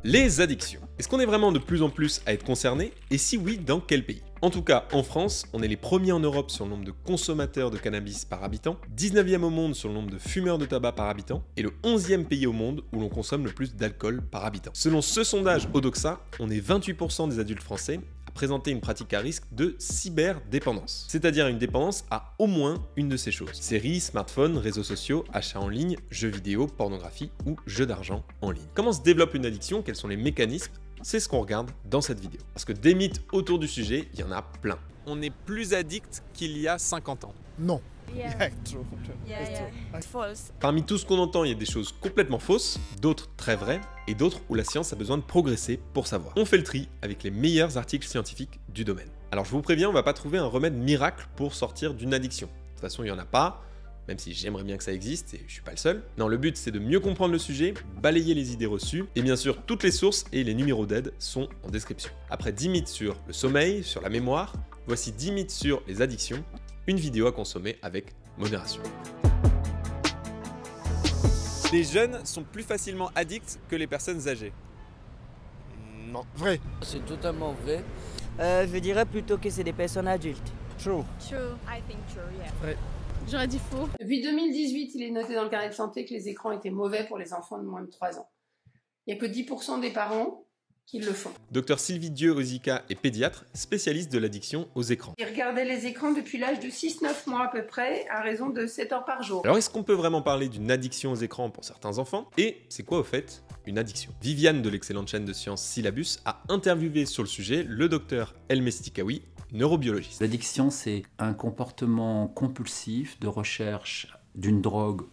Les addictions. Est-ce qu'on est vraiment de plus en plus à être concerné? Et si oui, dans quel pays? En tout cas, en France, on est les premiers en Europe sur le nombre de consommateurs de cannabis par habitant, 19e au monde sur le nombre de fumeurs de tabac par habitant, et le 11e pays au monde où l'on consomme le plus d'alcool par habitant. Selon ce sondage Odoxa, on est 28% des adultes français à présenter une pratique à risque de cyberdépendance, c'est-à-dire une dépendance à au moins une de ces choses. Séries, smartphones, réseaux sociaux, achats en ligne, jeux vidéo, pornographie ou jeux d'argent en ligne. Comment se développe une addiction? Quels sont les mécanismes? C'est ce qu'on regarde dans cette vidéo. Parce que des mythes autour du sujet, il y en a plein. On est plus addict qu'il y a 50 ans. Non. Yeah. True. It's false. Parmi tout ce qu'on entend, il y a des choses complètement fausses, d'autres très vraies, et d'autres où la science a besoin de progresser pour savoir. On fait le tri avec les meilleurs articles scientifiques du domaine. Alors je vous préviens, on va pas trouver un remède miracle pour sortir d'une addiction. De toute façon, il n'y en a pas, même si j'aimerais bien que ça existe, et je suis pas le seul. Non, le but c'est de mieux comprendre le sujet, balayer les idées reçues, et bien sûr, toutes les sources et les numéros d'aide sont en description. Après 10 mythes sur le sommeil, sur la mémoire, voici 10 mythes sur les addictions, une vidéo à consommer avec modération. Les jeunes sont plus facilement addicts que les personnes âgées. Non. Vrai. C'est totalement vrai. Je dirais plutôt que c'est des personnes adultes. True. True. I think true, yeah. J'aurais dit faux. Depuis 2018, il est noté dans le carnet de santé que les écrans étaient mauvais pour les enfants de moins de 3 ans. Il n'y a que 10% des parents qui le font. Dr Sylvie Dieu-Ozika est pédiatre, spécialiste de l'addiction aux écrans. Ils regardaient les écrans depuis l'âge de 6-9 mois à peu près, à raison de 7 heures par jour. Alors est-ce qu'on peut vraiment parler d'une addiction aux écrans pour certains enfants? Et c'est quoi au fait une addiction? Viviane de l'excellente chaîne de sciences Syllabus a interviewé sur le sujet le docteur El Mestikaoui, neurobiologiste. L'addiction, c'est un comportement compulsif de recherche d'une drogue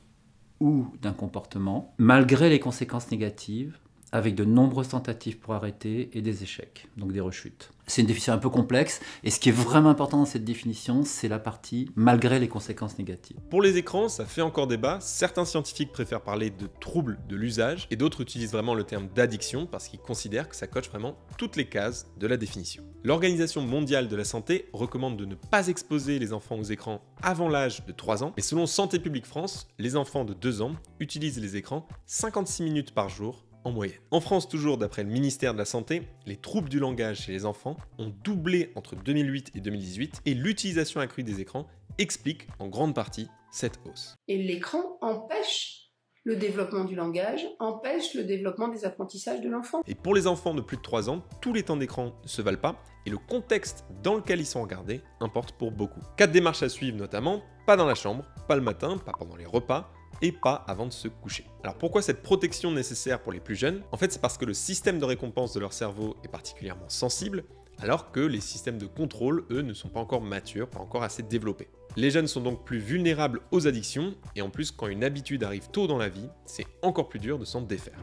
ou d'un comportement, malgré les conséquences négatives, avec de nombreuses tentatives pour arrêter et des échecs, donc des rechutes. C'est une définition un peu complexe, et ce qui est vraiment important dans cette définition, c'est la partie malgré les conséquences négatives. Pour les écrans, ça fait encore débat. Certains scientifiques préfèrent parler de troubles de l'usage, et d'autres utilisent vraiment le terme d'addiction parce qu'ils considèrent que ça coche vraiment toutes les cases de la définition. L'Organisation mondiale de la santé recommande de ne pas exposer les enfants aux écrans avant l'âge de 3 ans, mais selon Santé publique France, les enfants de 2 ans utilisent les écrans 56 minutes par jour en moyenne. En France, toujours d'après le ministère de la Santé, les troubles du langage chez les enfants ont doublé entre 2008 et 2018 et l'utilisation accrue des écrans explique en grande partie cette hausse. Et l'écran empêche le développement du langage, empêche le développement des apprentissages de l'enfant. Et pour les enfants de plus de 3 ans, tous les temps d'écran ne se valent pas et le contexte dans lequel ils sont regardés importe pour beaucoup. 4 démarches à suivre notamment, pas dans la chambre, pas le matin, pas pendant les repas, et pas avant de se coucher. Alors pourquoi cette protection nécessaire pour les plus jeunes? En fait, c'est parce que le système de récompense de leur cerveau est particulièrement sensible, alors que les systèmes de contrôle, eux, ne sont pas encore matures, pas encore assez développés. Les jeunes sont donc plus vulnérables aux addictions, et en plus, quand une habitude arrive tôt dans la vie, c'est encore plus dur de s'en défaire.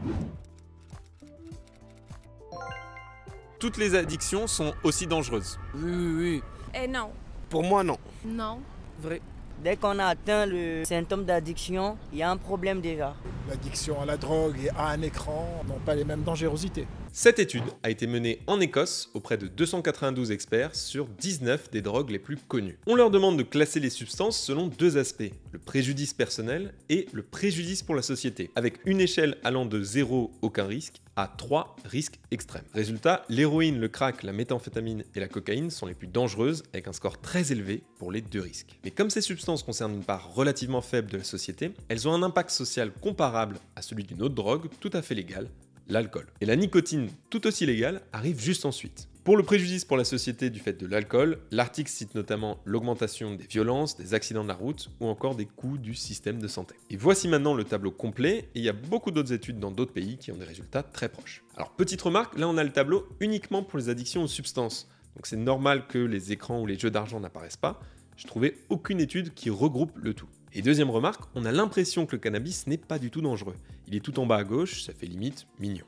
Toutes les addictions sont aussi dangereuses. Oui. Eh non. Pour moi, non. Non. Vrai. Dès qu'on a atteint le symptôme d'addiction, il y a un problème déjà. L'addiction à la drogue et à un écran n'ont pas les mêmes dangerosités. Cette étude a été menée en Écosse auprès de 292 experts sur 19 des drogues les plus connues. On leur demande de classer les substances selon 2 aspects, le préjudice personnel et le préjudice pour la société, avec une échelle allant de 0 aucun risque à 3 risques extrêmes. Résultat, l'héroïne, le crack, la méthamphétamine et la cocaïne sont les plus dangereuses avec un score très élevé pour les 2 risques. Mais comme ces substances concernent une part relativement faible de la société, elles ont un impact social comparable à celui d'une autre drogue tout à fait légale, l'alcool. Et la nicotine, tout aussi légale, arrive juste ensuite. Pour le préjudice pour la société du fait de l'alcool, l'article cite notamment l'augmentation des violences, des accidents de la route ou encore des coûts du système de santé. Et voici maintenant le tableau complet, et il y a beaucoup d'autres études dans d'autres pays qui ont des résultats très proches. Alors petite remarque, là on a le tableau uniquement pour les addictions aux substances, donc c'est normal que les écrans ou les jeux d'argent n'apparaissent pas, je trouvais aucune étude qui regroupe le tout. Et deuxième remarque, on a l'impression que le cannabis n'est pas du tout dangereux. Il est tout en bas à gauche, ça fait limite mignon.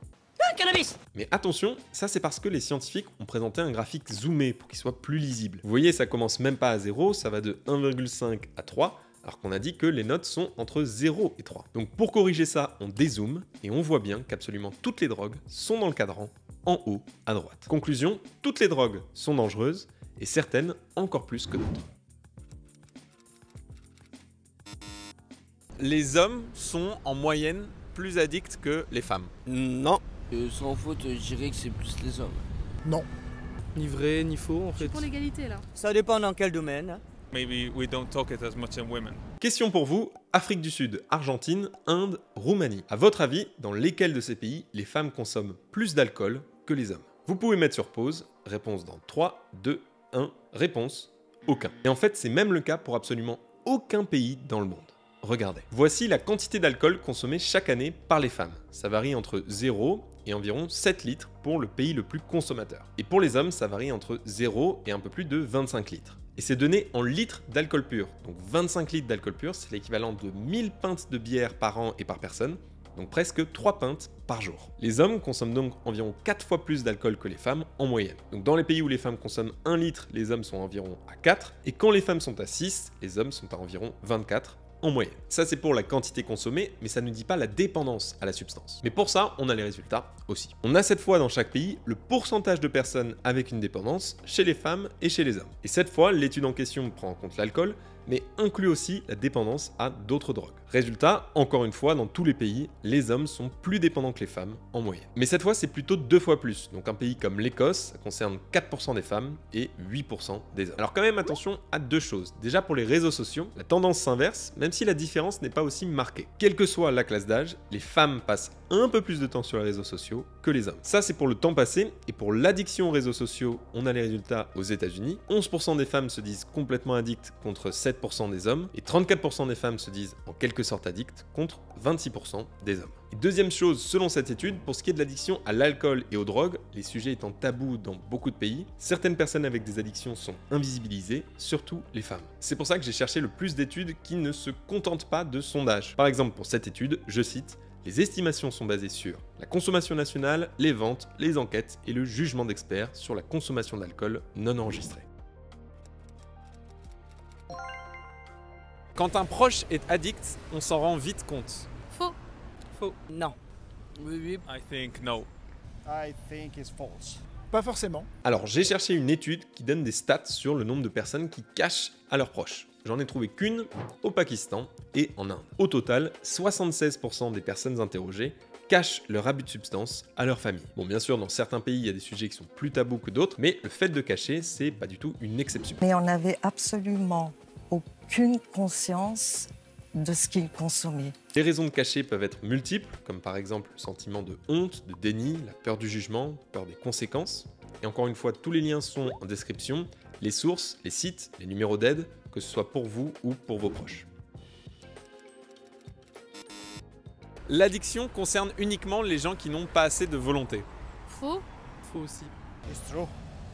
Cannabis! Mais attention, ça c'est parce que les scientifiques ont présenté un graphique zoomé pour qu'il soit plus lisible. Vous voyez, ça commence même pas à 0, ça va de 1,5 à 3, alors qu'on a dit que les notes sont entre 0 et 3. Donc pour corriger ça, on dézoome et on voit bien qu'absolument toutes les drogues sont dans le cadran, en haut à droite. Conclusion, toutes les drogues sont dangereuses et certaines encore plus que d'autres. Les hommes sont en moyenne plus addicts que les femmes. Non. Sans faute, je dirais que c'est plus les hommes. Non. Ni vrai, ni faux en Je suis fait. pour l'égalité là. Ça dépend dans quel domaine. Hein. Maybe we don't talk it as much in women. Question pour vous, Afrique du Sud, Argentine, Inde, Roumanie. À votre avis, dans lesquels de ces pays les femmes consomment plus d'alcool que les hommes? Vous pouvez mettre sur pause, réponse dans 3, 2, 1, réponse, aucun. Et en fait, c'est même le cas pour absolument aucun pays dans le monde. Regardez. Voici la quantité d'alcool consommée chaque année par les femmes. Ça varie entre 0 et environ 7 litres pour le pays le plus consommateur. Et pour les hommes, ça varie entre 0 et un peu plus de 25 litres. Et c'est donné en litres d'alcool pur. Donc 25 litres d'alcool pur, c'est l'équivalent de 1000 pintes de bière par an et par personne, donc presque 3 pintes par jour. Les hommes consomment donc environ 4 fois plus d'alcool que les femmes en moyenne. Donc dans les pays où les femmes consomment 1 litre, les hommes sont environ à 4, et quand les femmes sont à 6, les hommes sont à environ 24 en moyenne. Ça c'est pour la quantité consommée, mais ça ne dit pas la dépendance à la substance. Mais pour ça, on a les résultats aussi. On a cette fois dans chaque pays le pourcentage de personnes avec une dépendance chez les femmes et chez les hommes. Et cette fois, l'étude en question prend en compte l'alcool, mais inclut aussi la dépendance à d'autres drogues. Résultat, encore une fois, dans tous les pays, les hommes sont plus dépendants que les femmes en moyenne. Mais cette fois, c'est plutôt 2 fois plus. Donc un pays comme l'Écosse, ça concerne 4% des femmes et 8% des hommes. Alors quand même, attention à 2 choses. Déjà pour les réseaux sociaux, la tendance s'inverse, même si la différence n'est pas aussi marquée. Quelle que soit la classe d'âge, les femmes passent un peu plus de temps sur les réseaux sociaux que les hommes. Ça, c'est pour le temps passé, et pour l'addiction aux réseaux sociaux, on a les résultats aux États-Unis. 11% des femmes se disent complètement addictes contre 7% des hommes, et 34% des femmes se disent en quelque sorte addictes contre 26% des hommes. Et deuxième chose, selon cette étude, pour ce qui est de l'addiction à l'alcool et aux drogues, les sujets étant tabous dans beaucoup de pays, certaines personnes avec des addictions sont invisibilisées, surtout les femmes. C'est pour ça que j'ai cherché le plus d'études qui ne se contentent pas de sondages. Par exemple, pour cette étude, je cite: les estimations sont basées sur la consommation nationale, les ventes, les enquêtes et le jugement d'experts sur la consommation d'alcool non enregistrée. Quand un proche est addict, on s'en rend vite compte. Faux. Faux. Non. Oui, oui. I think no. I think it's false. Pas forcément. Alors j'ai cherché une étude qui donne des stats sur le nombre de personnes qui cachent à leurs proches. J'en ai trouvé qu'une au Pakistan et en Inde. Au total, 76% des personnes interrogées cachent leur abus de substance à leur famille. Bon, bien sûr, dans certains pays, il y a des sujets qui sont plus tabous que d'autres, mais le fait de cacher, c'est pas du tout une exception. Mais on n'avait absolument aucune conscience de ce qu'ils consommaient. Les raisons de cacher peuvent être multiples, comme par exemple le sentiment de honte, de déni, la peur du jugement, peur des conséquences. Et encore une fois, tous les liens sont en description, les sources, les sites, les numéros d'aide, que ce soit pour vous ou pour vos proches. L'addiction concerne uniquement les gens qui n'ont pas assez de volonté. Faux. Faux aussi. It's true.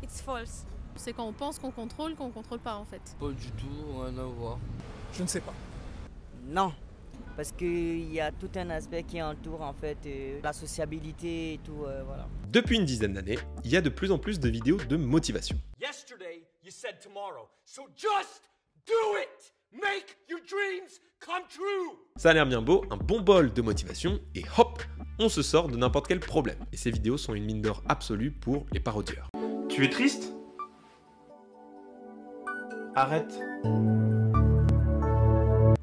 It's false. C'est quand on pense qu'on contrôle pas en fait. Pas du tout, rien à voir. Je ne sais pas. Non. Parce qu'il y a tout un aspect qui entoure en fait la sociabilité et tout, voilà. Depuis une dizaine d'années, il y a de plus en plus de vidéos de motivation. Yesterday, you said tomorrow. So just do it. Make your dreams come true. Ça a l'air bien beau, un bon bol de motivation, et hop, on se sort de n'importe quel problème. Et ces vidéos sont une mine d'or absolue pour les parodieurs. Tu es triste? Arrête.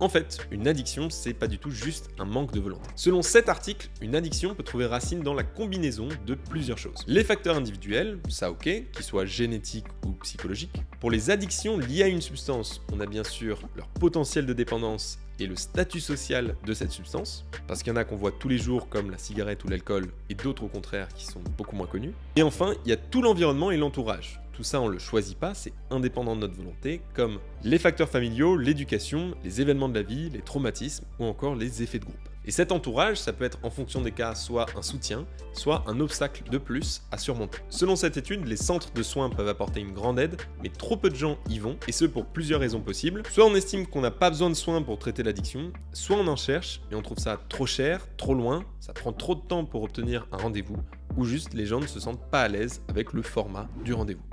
En fait, une addiction, c'est pas du tout juste un manque de volonté. Selon cet article, une addiction peut trouver racine dans la combinaison de plusieurs choses. Les facteurs individuels, ça ok, qu'ils soient génétiques ou psychologiques. Pour les addictions liées à une substance, on a bien sûr leur potentiel de dépendance et le statut social de cette substance, parce qu'il y en a qu'on voit tous les jours comme la cigarette ou l'alcool, et d'autres au contraire qui sont beaucoup moins connus. Et enfin, il y a tout l'environnement et l'entourage. Tout ça, on le choisit pas, c'est indépendant de notre volonté, comme les facteurs familiaux, l'éducation, les événements de la vie, les traumatismes ou encore les effets de groupe. Et cet entourage, ça peut être en fonction des cas soit un soutien, soit un obstacle de plus à surmonter. Selon cette étude, les centres de soins peuvent apporter une grande aide, mais trop peu de gens y vont, et ce pour plusieurs raisons possibles. Soit on estime qu'on n'a pas besoin de soins pour traiter l'addiction, soit on en cherche, et on trouve ça trop cher, trop loin, ça prend trop de temps pour obtenir un rendez-vous, ou juste les gens ne se sentent pas à l'aise avec le format du rendez-vous.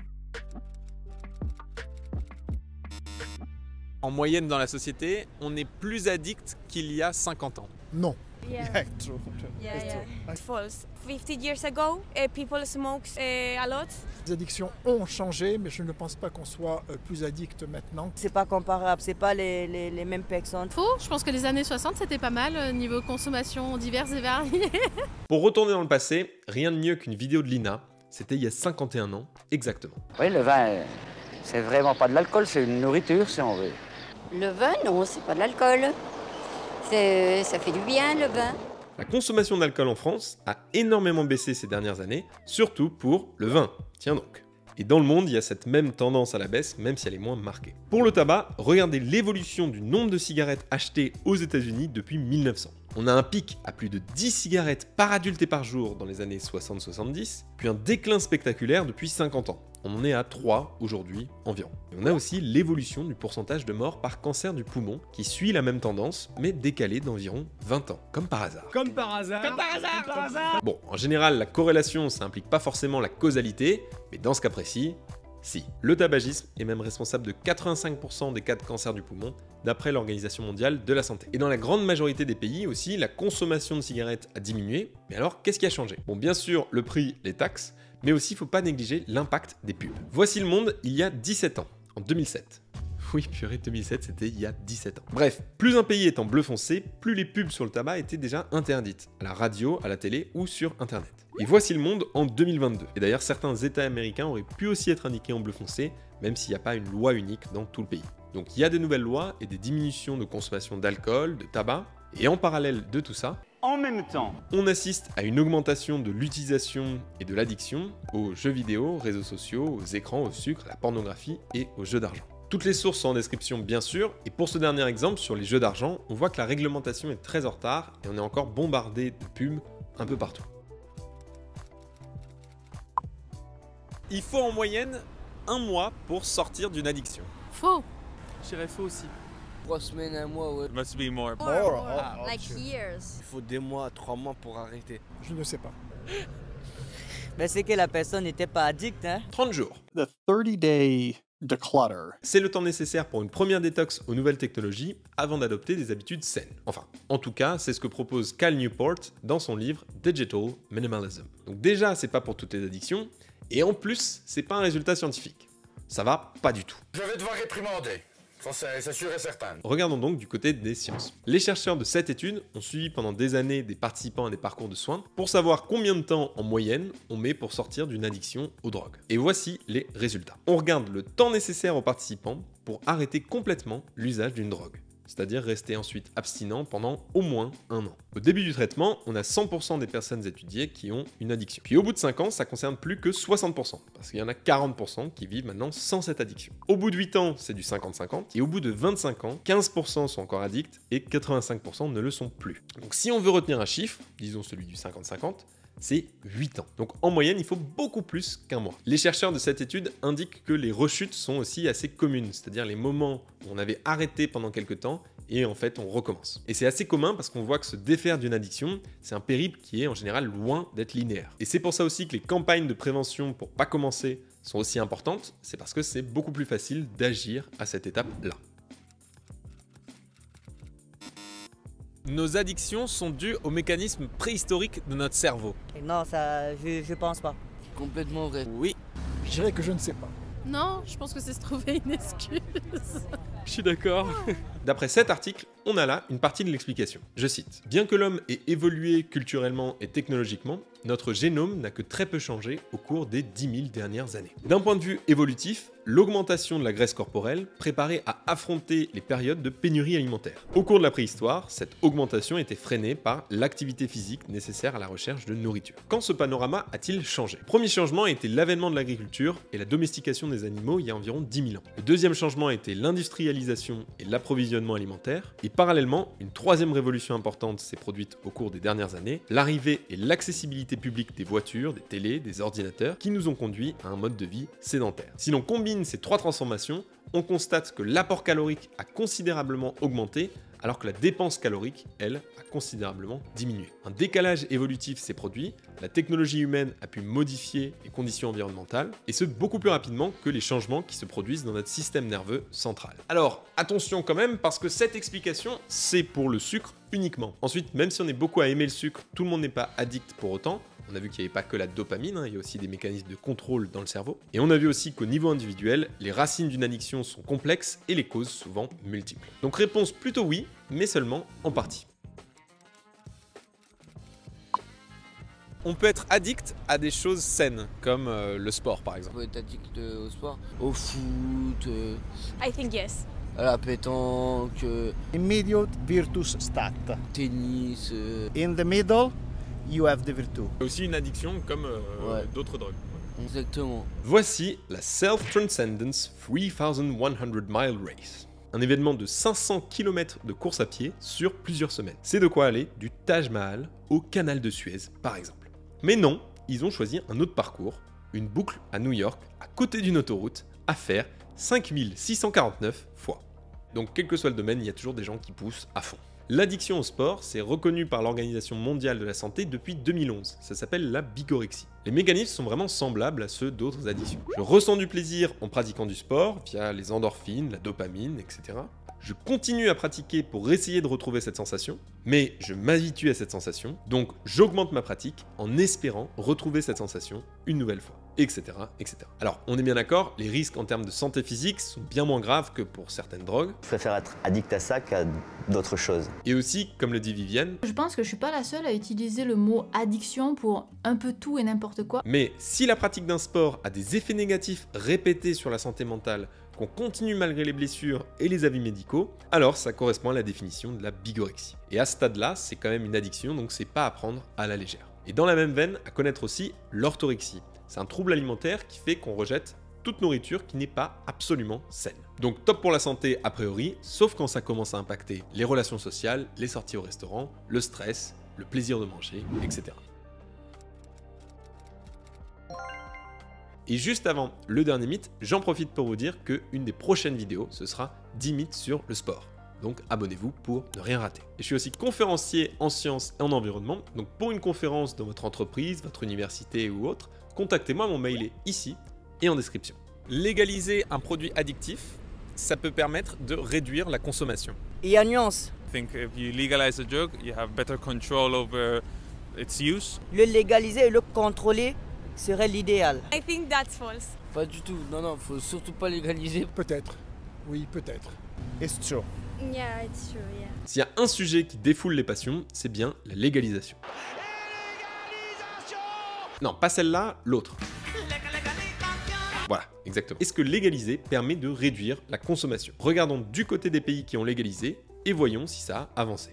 En moyenne dans la société, on est plus addict qu'il y a 50 ans. Non. Yeah. True. Yeah, It's yeah. true. It's false. 50 years ago, people smoked a lot. Les addictions ont changé, mais je ne pense pas qu'on soit plus addict maintenant. C'est pas comparable, c'est pas les mêmes personnes. Faux, je pense que les années 60 c'était pas mal niveau consommation diverses et variées. Pour retourner dans le passé, rien de mieux qu'une vidéo de Lina. C'était il y a 51 ans, exactement. Oui, le vin, c'est vraiment pas de l'alcool, c'est une nourriture si on veut. Le vin, non, c'est pas de l'alcool. Ça fait du bien, le vin. La consommation d'alcool en France a énormément baissé ces dernières années, surtout pour le vin. Tiens donc. Et dans le monde, il y a cette même tendance à la baisse, même si elle est moins marquée. Pour le tabac, regardez l'évolution du nombre de cigarettes achetées aux États-Unis depuis 1900. On a un pic à plus de 10 cigarettes par adulte et par jour dans les années 60-70, puis un déclin spectaculaire depuis 50 ans. On en est à 3 aujourd'hui environ. Et on a aussi l'évolution du pourcentage de morts par cancer du poumon qui suit la même tendance, mais décalée d'environ 20 ans, comme par hasard. Comme par hasard. Comme par hasard. Comme par hasard. Bon, en général, la corrélation, ça implique pas forcément la causalité, mais dans ce cas précis, si. Le tabagisme est même responsable de 85% des cas de cancer du poumon, d'après l'Organisation mondiale de la santé. Et dans la grande majorité des pays aussi, la consommation de cigarettes a diminué. Mais alors, qu'est-ce qui a changé? Bon, bien sûr, le prix, les taxes, mais aussi, il ne faut pas négliger l'impact des pubs. Voici le monde il y a 17 ans, en 2007. Oui, purée, 2007, c'était il y a 17 ans. Bref, plus un pays est en bleu foncé, plus les pubs sur le tabac étaient déjà interdites, à la radio, à la télé ou sur Internet. Et voici le monde en 2022. Et d'ailleurs, certains États américains auraient pu aussi être indiqués en bleu foncé, même s'il n'y a pas une loi unique dans tout le pays. Donc il y a des nouvelles lois et des diminutions de consommation d'alcool, de tabac, et en parallèle de tout ça, En même temps, on assiste à une augmentation de l'utilisation et de l'addiction aux jeux vidéo, aux réseaux sociaux, aux écrans, au sucre, à la pornographie et aux jeux d'argent. Toutes les sources sont en description bien sûr, et pour ce dernier exemple sur les jeux d'argent, on voit que la réglementation est très en retard et on est encore bombardé de pubs un peu partout. Il faut en moyenne 1 mois pour sortir d'une addiction. Faux. Je dirais faux aussi. 3 semaines, 1 mois, ouais. Must be more. Like years. Il faut 2 mois, 3 mois pour arrêter. Je ne sais pas. Mais c'est que la personne n'était pas addict, hein. 30 jours. The 30-day declutter. C'est le temps nécessaire pour une première détox aux nouvelles technologies avant d'adopter des habitudes saines. Enfin, en tout cas, c'est ce que propose Cal Newport dans son livre Digital Minimalism. Donc déjà, c'est pas pour toutes les addictions, et en plus, c'est pas un résultat scientifique. Ça va pas du tout. Je vais devoir réprimander. Ça, c'est sûr et certain. Regardons donc du côté des sciences. Les chercheurs de cette étude ont suivi pendant des années des participants à des parcours de soins pour savoir combien de temps en moyenne on met pour sortir d'une addiction aux drogues. Et voici les résultats. On regarde le temps nécessaire aux participants pour arrêter complètement l'usage d'une drogue, c'est-à-dire rester ensuite abstinent pendant au moins 1 an. Au début du traitement, on a 100% des personnes étudiées qui ont une addiction. Puis au bout de 5 ans, ça concerne plus que 60%, parce qu'il y en a 40% qui vivent maintenant sans cette addiction. Au bout de 8 ans, c'est du 50-50, et au bout de 25 ans, 15% sont encore addicts, et 85% ne le sont plus. Donc si on veut retenir un chiffre, disons celui du 50-50, c'est 8 ans. Donc en moyenne, il faut beaucoup plus qu'un mois. Les chercheurs de cette étude indiquent que les rechutes sont aussi assez communes, c'est-à-dire les moments où on avait arrêté pendant quelques temps et en fait on recommence. Et c'est assez commun parce qu'on voit que se défaire d'une addiction, c'est un périple qui est en général loin d'être linéaire. Et c'est pour ça aussi que les campagnes de prévention pour pas commencer sont aussi importantes, c'est parce que c'est beaucoup plus facile d'agir à cette étape-là. Nos addictions sont dues au mécanisme préhistorique de notre cerveau. Non, ça, je pense pas. Complètement vrai. Oui. Je dirais que je ne sais pas. Non, je pense que c'est se trouver une excuse. Je suis d'accord. D'après cet article, on a là une partie de l'explication. Je cite: « Bien que l'homme ait évolué culturellement et technologiquement, notre génome n'a que très peu changé au cours des 10 000 dernières années. D'un point de vue évolutif, l'augmentation de la graisse corporelle préparait à affronter les périodes de pénurie alimentaire. Au cours de la préhistoire, cette augmentation était freinée par l'activité physique nécessaire à la recherche de nourriture. Quand ce panorama a-t-il changé? Le premier changement a été l'avènement de l'agriculture et la domestication des animaux il y a environ 10 000 ans. Le deuxième changement a été l'industrialisation et l'approvisionnement alimentaire. Et parallèlement, une troisième révolution importante s'est produite au cours des dernières années, l'arrivée et l'accessibilité publique des voitures, des télés, des ordinateurs, qui nous ont conduit à un mode de vie sédentaire. Si l'on combine ces 3 transformations, on constate que l'apport calorique a considérablement augmenté alors que la dépense calorique, elle, a considérablement diminué. Un décalage évolutif s'est produit, la technologie humaine a pu modifier les conditions environnementales, et ce beaucoup plus rapidement que les changements qui se produisent dans notre système nerveux central. Alors, attention quand même, parce que cette explication, c'est pour le sucre uniquement. Ensuite, même si on est beaucoup à aimer le sucre, tout le monde n'est pas addict pour autant. On a vu qu'il n'y avait pas que la dopamine, il y a aussi des mécanismes de contrôle dans le cerveau. Et on a vu aussi qu'au niveau individuel, les racines d'une addiction sont complexes et les causes souvent multiples. Donc réponse plutôt oui, mais seulement en partie. On peut être addict à des choses saines, comme le sport par exemple. On peut être addict au sport, au foot, I think yes. à la pétanque, Immediate virtus stat. tennis. In the middle, you have the virtue. C'est aussi une addiction comme d'autres drogues. Exactement. Voici la Self-Transcendence 3100 Mile Race. Un événement de 500 km de course à pied sur plusieurs semaines. C'est de quoi aller du Taj Mahal au canal de Suez, par exemple. Mais non, ils ont choisi un autre parcours, une boucle à New York, à côté d'une autoroute, à faire 5649 fois. Donc quel que soit le domaine, il y a toujours des gens qui poussent à fond. L'addiction au sport, c'est reconnu par l'Organisation mondiale de la santé depuis 2011. Ça s'appelle la bigorexie. Les mécanismes sont vraiment semblables à ceux d'autres addictions. Je ressens du plaisir en pratiquant du sport, via les endorphines, la dopamine, etc. Je continue à pratiquer pour essayer de retrouver cette sensation, mais je m'habitue à cette sensation, donc j'augmente ma pratique en espérant retrouver cette sensation une nouvelle fois, etc., etc. Alors, on est bien d'accord, les risques en termes de santé physique sont bien moins graves que pour certaines drogues. Je préfère être addict à ça qu'à d'autres choses. Et aussi, comme le dit Viviane, je pense que je suis pas la seule à utiliser le mot addiction pour un peu tout et n'importe quoi. Mais si la pratique d'un sport a des effets négatifs répétés sur la santé mentale, qu'on continue malgré les blessures et les avis médicaux, alors ça correspond à la définition de la bigorexie. Et à ce stade-là, c'est quand même une addiction, donc c'est pas à prendre à la légère. Et dans la même veine, à connaître aussi l'orthorexie. C'est un trouble alimentaire qui fait qu'on rejette toute nourriture qui n'est pas absolument saine. Donc top pour la santé a priori, sauf quand ça commence à impacter les relations sociales, les sorties au restaurant, le stress, le plaisir de manger, etc. Et juste avant le dernier mythe, j'en profite pour vous dire qu'une des prochaines vidéos, ce sera 10 mythes sur le sport. Donc abonnez-vous pour ne rien rater. Et je suis aussi conférencier en sciences et en environnement, donc pour une conférence dans votre entreprise, votre université ou autre, contactez-moi, mon mail est ici et en description. Légaliser un produit addictif, ça peut permettre de réduire la consommation. Il y a nuance. I think if you legalize a drug, you have better control over its use. Le légaliser et le contrôler serait l'idéal. I think that's false. Pas du tout, non, faut surtout pas légaliser. Peut-être. Oui, peut-être. It's true. Yeah, it's true, yeah. S'il y a un sujet qui défoule les passions, c'est bien la légalisation. Non, pas celle-là, l'autre. Voilà, exactement. Est-ce que légaliser permet de réduire la consommation? Regardons du côté des pays qui ont légalisé et voyons si ça a avancé.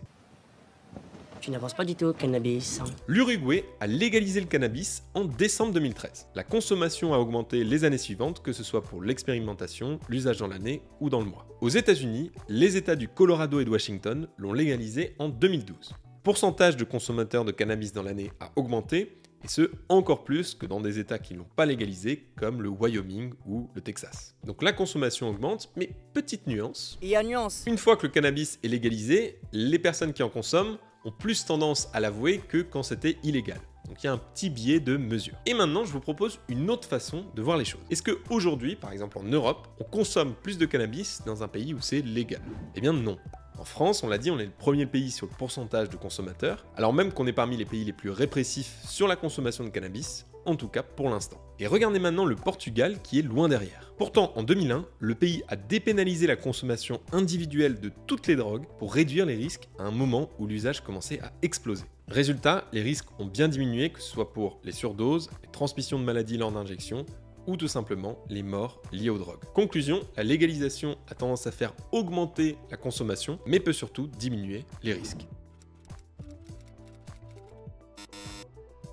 Tu n'avances pas du tout au cannabis. L'Uruguay a légalisé le cannabis en décembre 2013. La consommation a augmenté les années suivantes, que ce soit pour l'expérimentation, l'usage dans l'année ou dans le mois. Aux États-Unis, les États du Colorado et de Washington l'ont légalisé en 2012. Le pourcentage de consommateurs de cannabis dans l'année a augmenté, et ce encore plus que dans des États qui ne l'ont pas légalisé, comme le Wyoming ou le Texas. Donc la consommation augmente, mais petite nuance. Il y a nuance. Une fois que le cannabis est légalisé, les personnes qui en consomment ont plus tendance à l'avouer que quand c'était illégal. Donc il y a un petit biais de mesure. Et maintenant, je vous propose une autre façon de voir les choses. Est-ce qu'aujourd'hui, par exemple en Europe, on consomme plus de cannabis dans un pays où c'est légal? Eh bien non. En France, on l'a dit, on est le premier pays sur le pourcentage de consommateurs, alors même qu'on est parmi les pays les plus répressifs sur la consommation de cannabis, en tout cas pour l'instant. Et regardez maintenant le Portugal qui est loin derrière. Pourtant, en 2001, le pays a dépénalisé la consommation individuelle de toutes les drogues pour réduire les risques à un moment où l'usage commençait à exploser. Résultat, les risques ont bien diminué, que ce soit pour les surdoses, les transmissions de maladies lors d'injection, ou tout simplement les morts liées aux drogues. Conclusion, la légalisation a tendance à faire augmenter la consommation, mais peut surtout diminuer les risques.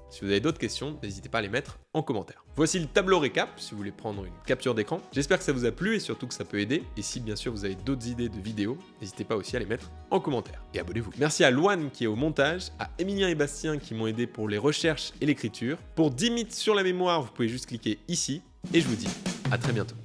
Si vous avez d'autres questions, n'hésitez pas à les mettre en commentaire. Voici le tableau récap, si vous voulez prendre une capture d'écran. J'espère que ça vous a plu et surtout que ça peut aider. Et si bien sûr vous avez d'autres idées de vidéos, n'hésitez pas aussi à les mettre en commentaire. Et abonnez-vous. Merci à Loane qui est au montage, à Emilien et Bastien qui m'ont aidé pour les recherches et l'écriture. Pour 10 mythes sur la mémoire, vous pouvez juste cliquer ici. Et je vous dis à très bientôt.